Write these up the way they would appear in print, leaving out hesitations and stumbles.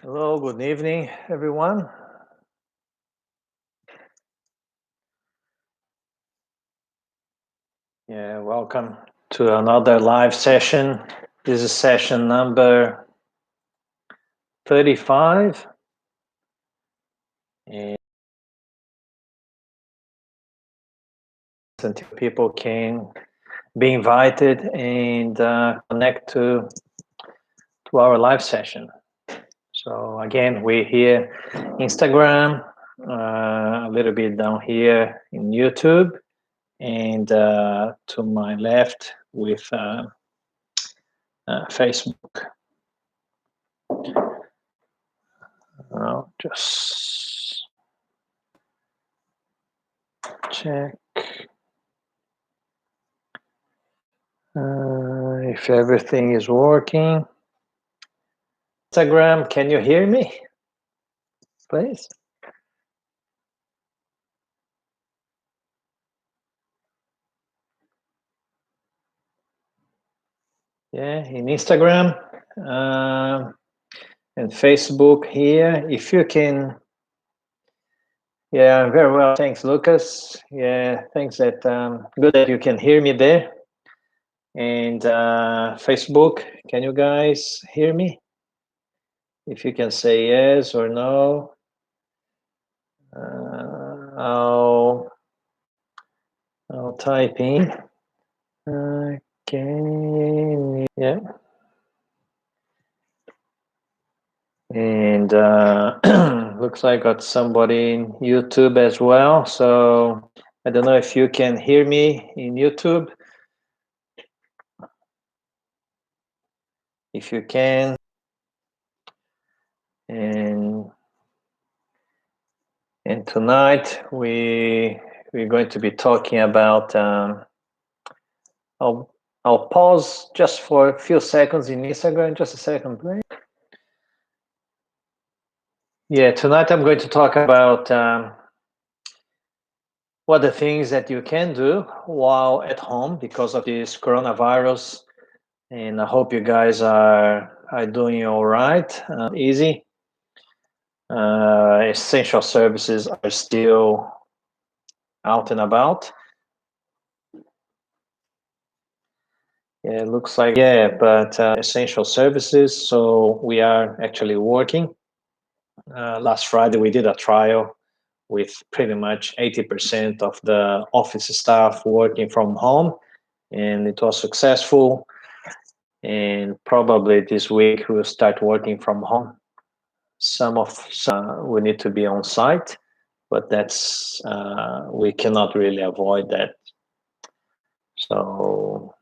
Hello, good evening, everyone. Yeah, welcome to another live session. This is session number 35. And until people can be invited and connect to our live session. So again, we're here Instagram, a little bit down here in YouTube, and to my left with Facebook. I'll just check if everything is working. Instagram, can you hear me, please? Yeah, in Instagram and Facebook here. If you can, yeah, very well. Thanks, Lucas. Yeah, thanks. That good that you can hear me there. And Facebook, can you guys hear me? If you can say yes or no, I'll type in. Yeah. And looks like I got somebody in YouTube as well. So I don't know if you can hear me in YouTube. If you can. And tonight we're going to be talking about I'll pause just for a few seconds in Instagram. Just a second, please. Yeah, tonight I'm going to talk about what the things that you can do while at home because of this coronavirus. And I hope you guys are doing all right. Easy. Essential services are still out and about. Yeah, it looks like, yeah, but essential services. So we are actually working. Last Friday, we did a trial with pretty much 80% of the office staff working from home, and it was successful. And probably this week we'll start working from home. Some we need to be on site, but that's we cannot really avoid that. So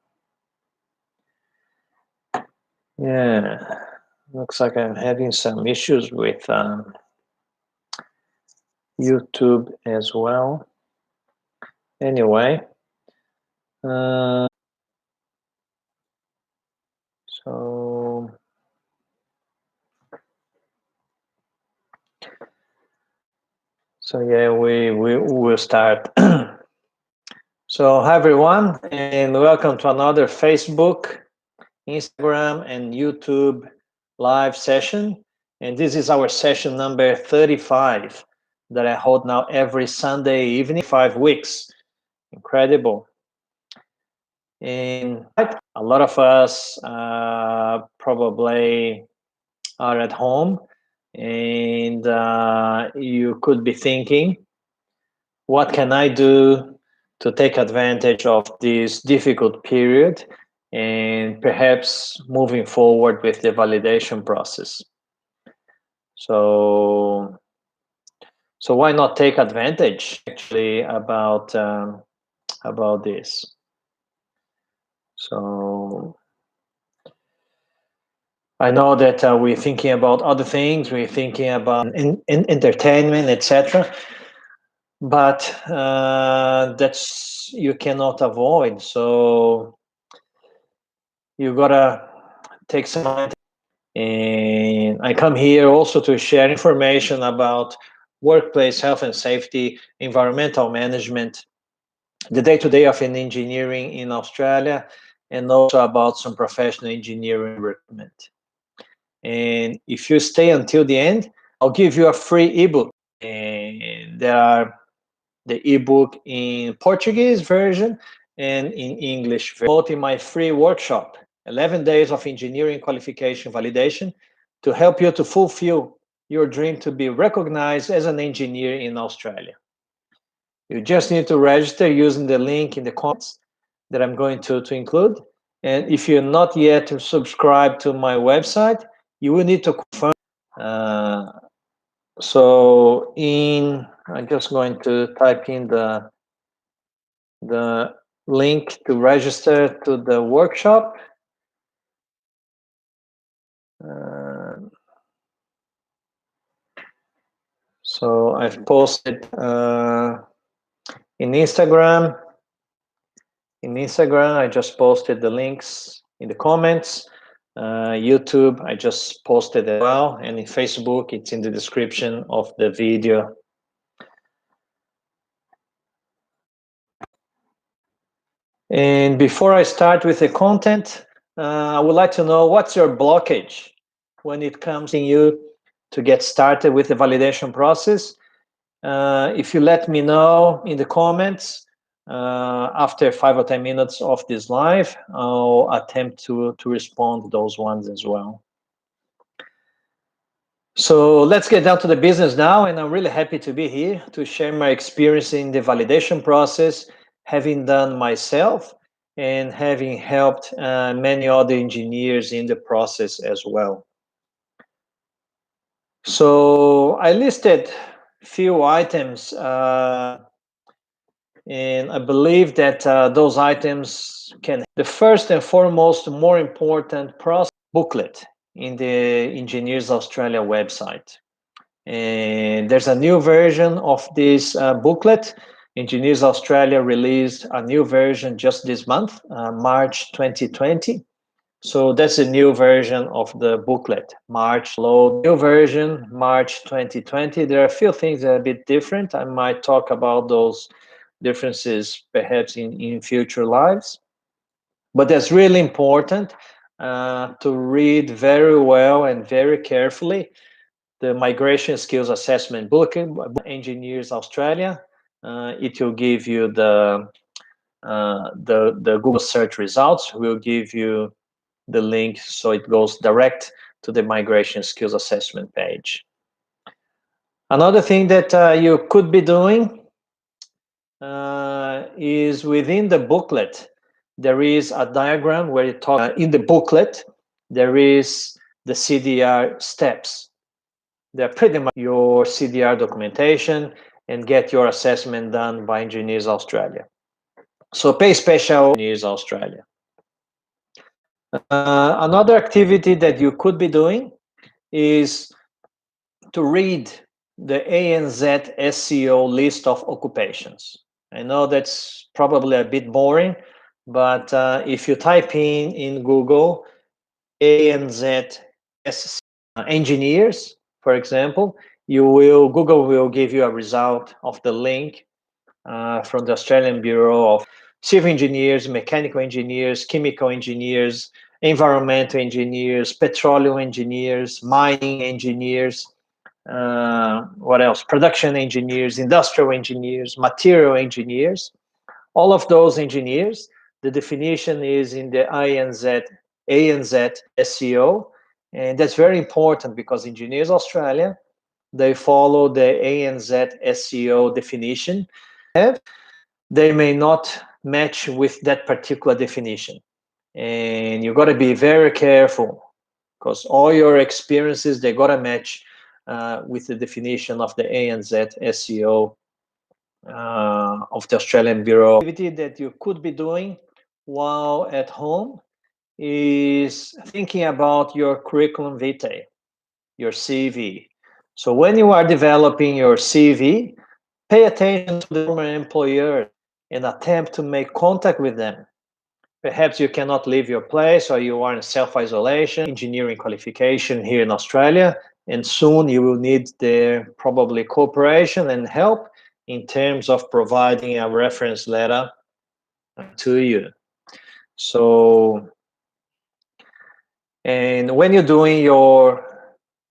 yeah, looks like I'm having some issues with YouTube as well. Anyway, so yeah, we will start. So hi everyone, and welcome to another Facebook, Instagram, and YouTube live session. And this is our session number 35 that I hold now every Sunday evening, 5 weeks. Incredible. And a lot of us probably are at home, and you could be thinking, what can I do to take advantage of this difficult period and perhaps moving forward with the validation process? So why not take advantage actually about this? So I know that we're thinking about other things. We're thinking about entertainment, etc. But that's you cannot avoid. So you gotta take some time. And I come here also to share information about workplace health and safety, environmental management, the day-to-day of an engineering in Australia, and also about some professional engineering recruitment. And if you stay until the end, I'll give you a free ebook. And there are the ebook in Portuguese version and in English. Promoting my free workshop, 11 days of engineering qualification validation, to help you to fulfill your dream to be recognized as an engineer in Australia. You just need to register using the link in the comments that I'm going to include. And if you're not yet subscribed to my website, you will need to confirm. I'm just going to type in the link to register to the workshop. So I've posted in Instagram. In Instagram, I just posted the links in the comments. YouTube, I just posted as well. And in Facebook, it's in the description of the video. And before I start with the content, I would like to know what's your blockage when it comes to you to get started with the validation process. If you let me know in the comments after 5 or 10 minutes of this live, I'll attempt to respond to those ones as well. So let's get down to the business now, and I'm really happy to be here to share my experience in the validation process, having done myself and having helped many other engineers in the process as well. So I listed few items, and I believe that those items can. The first and foremost, more important process booklet in the Engineers Australia website. And there's a new version of this booklet. Engineers Australia released a new version just this month, March 2020. So that's a new version of the booklet. New version, March 2020. There are a few things that are a bit different. I might talk about those differences perhaps in future lives. But that's really important to read very well and very carefully the Migration Skills Assessment book, Engineers Australia. It will give you the Google search results. Will give you the link, so it goes direct to the Migration Skills Assessment page. Another thing that you could be doing is within the booklet, there is a diagram where you talk. In the booklet, there is the CDR steps. They're pretty much your CDR documentation and get your assessment done by Engineers Australia. So pay special Engineers Australia. Another activity that you could be doing is to read the ANZ SEO list of occupations. I know that's probably a bit boring, but if you type in Google ANZ SEO engineers, for example, Google will give you a result of the link from the Australian Bureau of Civil Engineers, Mechanical Engineers, Chemical Engineers, Environmental Engineers, Petroleum Engineers, Mining Engineers, what else? Production Engineers, Industrial Engineers, Material Engineers. All of those engineers, the definition is in the ANZ SEO, and that's very important because Engineers Australia, they follow the ANZ SEO definition. They may not match with that particular definition, and you got to be very careful because all your experiences, they got to match with the definition of the ANZ SEO of the Australian Bureau. Activity that you could be doing while at home is thinking about your curriculum vitae, your CV. So when you are developing your CV, pay attention to the former employer and attempt to make contact with them. Perhaps you cannot leave your place or you are in self-isolation, engineering qualification here in Australia, and soon you will need their probably cooperation and help in terms of providing a reference letter to you. So, And when you're doing your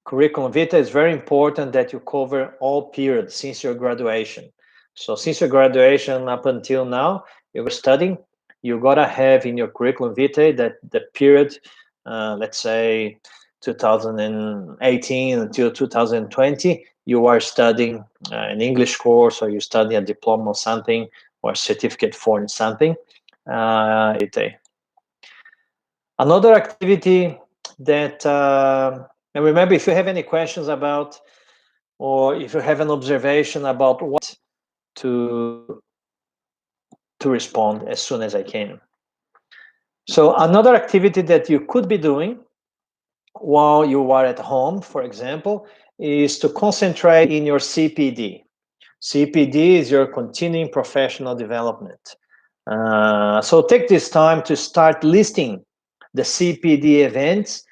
curriculum vitae, it's very important that you cover all periods since your graduation. So since your graduation up until now, you're studying, you gotta have in your curriculum vitae that the period, let's say 2018 until 2020, you are studying an English course, or you study a diploma or something, or a certificate for something. Another activity that, and remember, if you have any questions about, or if you have an observation about what to respond as soon as I can. So another activity that you could be doing while you are at home, for example, is to concentrate in your CPD. CPD is your continuing professional development. So take this time to start listing the CPD events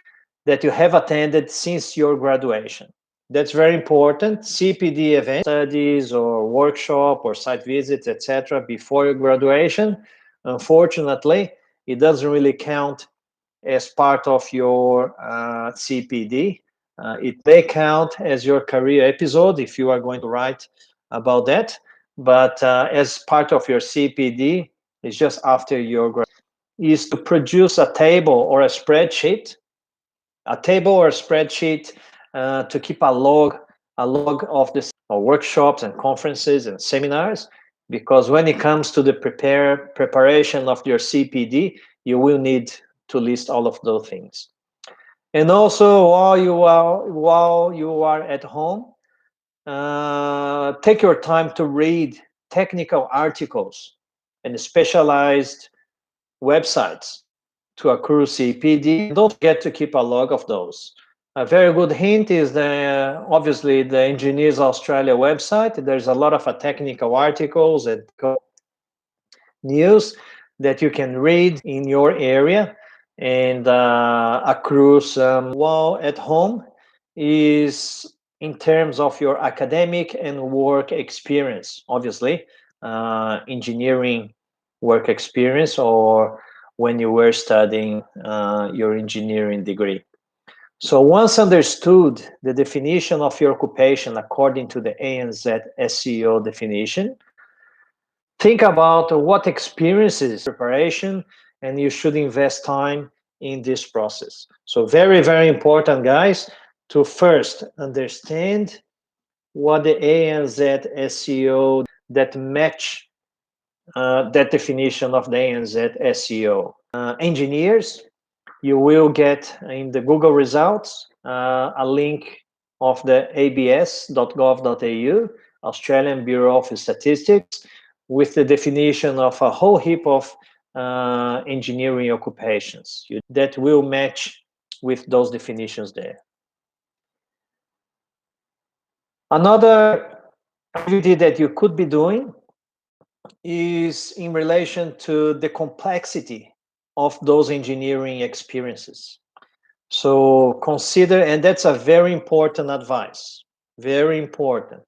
that you have attended since your graduation. That's very important. CPD events, studies or workshop or site visits, etc., before your graduation, unfortunately, it doesn't really count as part of your CPD. It may count as your career episode if you are going to write about that, but as part of your CPD, it's just after your graduation, is to produce a table or a spreadsheet, to keep a log of the workshops and conferences and seminars, because when it comes to the preparation of your CPD, you will need to list all of those things. And also, while you are at home, take your time to read technical articles and specialized websites to accrue CPD. Don't forget to keep a log of those. A very good hint is obviously the Engineers Australia website. There's a lot of technical articles and news that you can read in your area and accrue some while at home, is in terms of your academic and work experience, obviously, engineering work experience, or when you were studying your engineering degree. So once understood the definition of your occupation according to the ANZ SEO definition, think about what experiences preparation, and you should invest time in this process. So very, very important, guys, to first understand what the ANZ SEO that match that definition of the ANZ SEO. Engineers, you will get in the Google results a link of the abs.gov.au, Australian Bureau of Statistics, with the definition of a whole heap of engineering occupations that will match with those definitions there. Another activity that you could be doing is in relation to the complexity of those engineering experiences. So consider, and that's a very important advice, very important.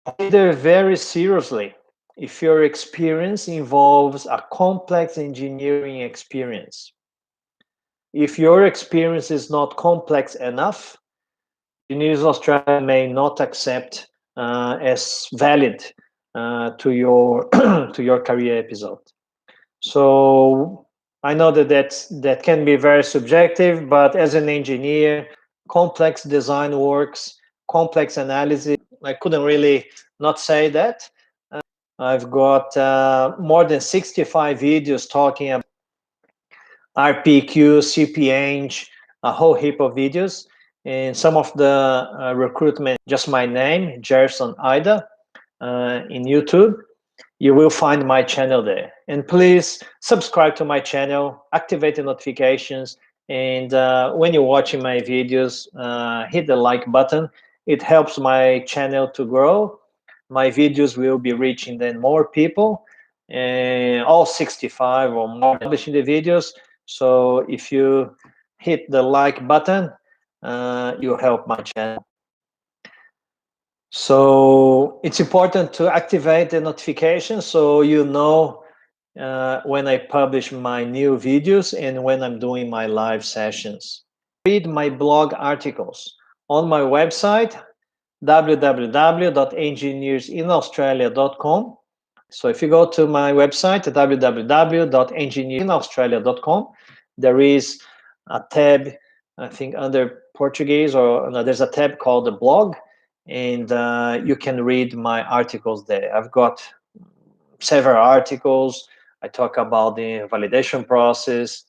Consider very seriously if your experience involves a complex engineering experience. If your experience is not complex enough, Engineers Australia may not accept as valid to your to your career episode. So I know that can be very subjective, but as an engineer, complex design works, complex analysis, I couldn't really not say that. I've got more than 65 videos talking about RPQ, CPeng, a whole heap of videos. And some of the recruitment, just my name, Gerson Ida, in YouTube. You will find my channel there. And please subscribe to my channel, activate the notifications, and when you're watching my videos, hit the like button. It helps my channel to grow. My videos will be reaching then more people, and all 65 or more publishing the videos. So if you hit the like button, you help my channel. So it's important to activate the notification so you know when I publish my new videos and when I'm doing my live sessions. Read my blog articles on my website, www.engineersinaustralia.com. So if you go to my website, www.engineersinaustralia.com, there is a tab, I think under Portuguese, or no, there's a tab called the blog, and you can read my articles there. I've got several articles. I talk about the validation process.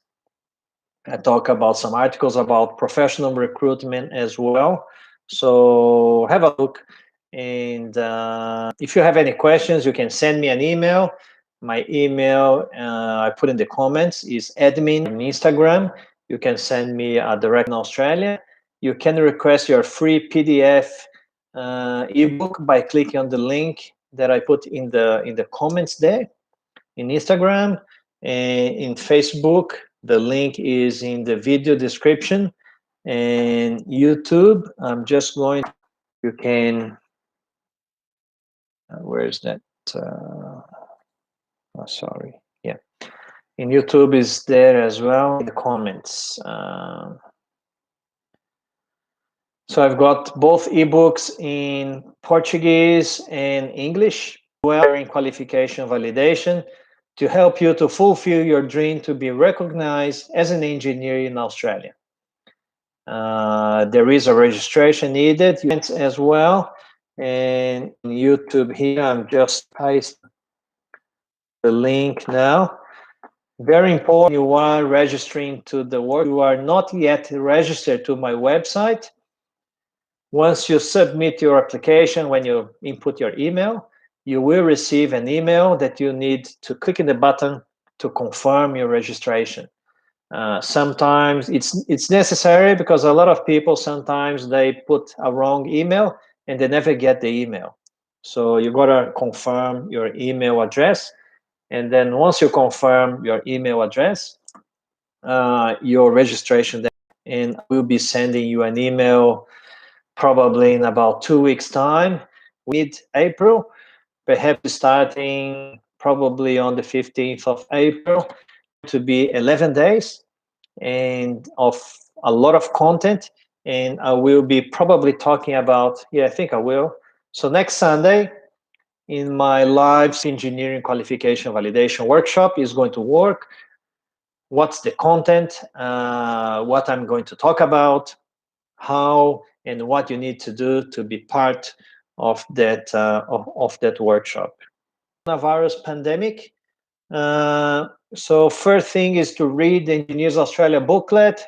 I talk about some articles about professional recruitment as well. So have a look. And if you have any questions, you can send me an email. My email, I put in the comments, is admin on Instagram. You can send me a direct in Australia. You can request your free PDF ebook by clicking on the link that I put in the comments there in Instagram and in Facebook. The link is in the video description. And YouTube, I'm just going, you can, where is that? Sorry. Yeah. In YouTube is there as well in the comments. So I've got both ebooks in Portuguese and English, Engineering Qualification Validation, to help you to fulfill your dream to be recognized as an engineer in Australia. There is a registration needed as well. And YouTube here, I'm just pasting the link now. Very important, you are registering to the work. You are not yet registered to my website. Once you submit your application, when you input your email, you will receive an email that you need to click in the button to confirm your registration. Sometimes it's necessary because a lot of people, sometimes they put a wrong email and they never get the email. So you gotta confirm your email address. And then once you confirm your email address, your registration, and I will be sending you an email probably in about 2 weeks' time, mid-April, perhaps starting probably on the 15th of April, to be 11 days and of a lot of content. And I will be probably talking about, I think I will. So next Sunday, in my live engineering qualification validation workshop is going to work. What's the content, what I'm going to talk about, how and what you need to do to be part of that workshop. Coronavirus pandemic. So first thing is to read the Engineers Australia booklet.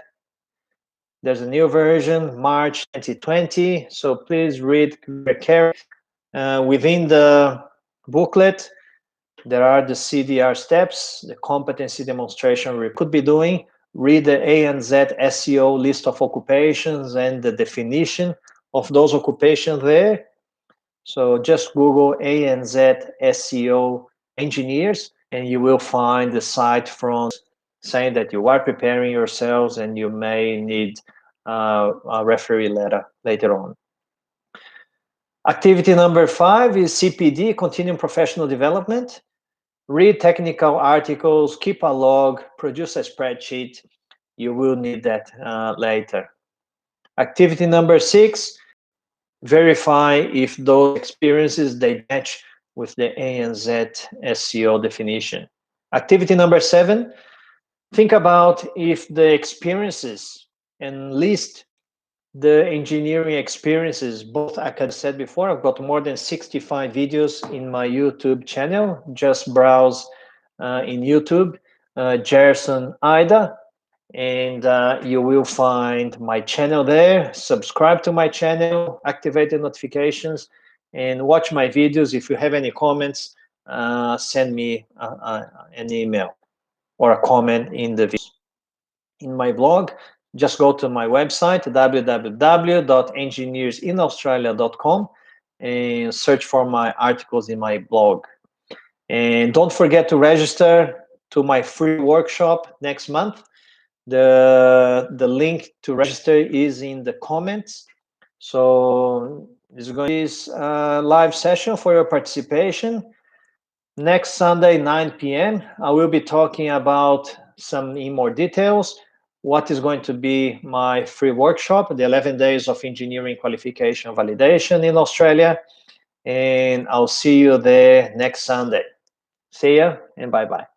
There's a new version, March 2020. So please read very carefully. Within the booklet, there are the CDR steps, the competency demonstration we could be doing. Read the ANZ SEO list of occupations and the definition of those occupations there. So just Google ANZ SEO engineers, and you will find the site from saying that you are preparing yourselves and you may need a referee letter later on. Activity number 5 is CPD, Continuing Professional Development. Read technical articles, keep a log, produce a spreadsheet. You will need that later. Activity number 6, verify if those experiences they match with the ANZ SEO definition. Activity number 7, think about if the experiences and list the engineering experiences, both I could said before, I've got more than 65 videos in my YouTube channel. Just browse in YouTube, Gerson Ida, and you will find my channel there. Subscribe to my channel, activate the notifications, and watch my videos. If you have any comments, send me an email or a comment in the video. In my blog, just go to my website, www.engineersinaustralia.com, and search for my articles in my blog. And don't forget to register to my free workshop next month. The link to register is in the comments. So this is going to be a live session for your participation. Next Sunday, 9 p.m., I will be talking about some in more details what is going to be my free workshop, the 11 days of engineering qualification validation in Australia. And I'll see you there next Sunday. See ya and bye-bye.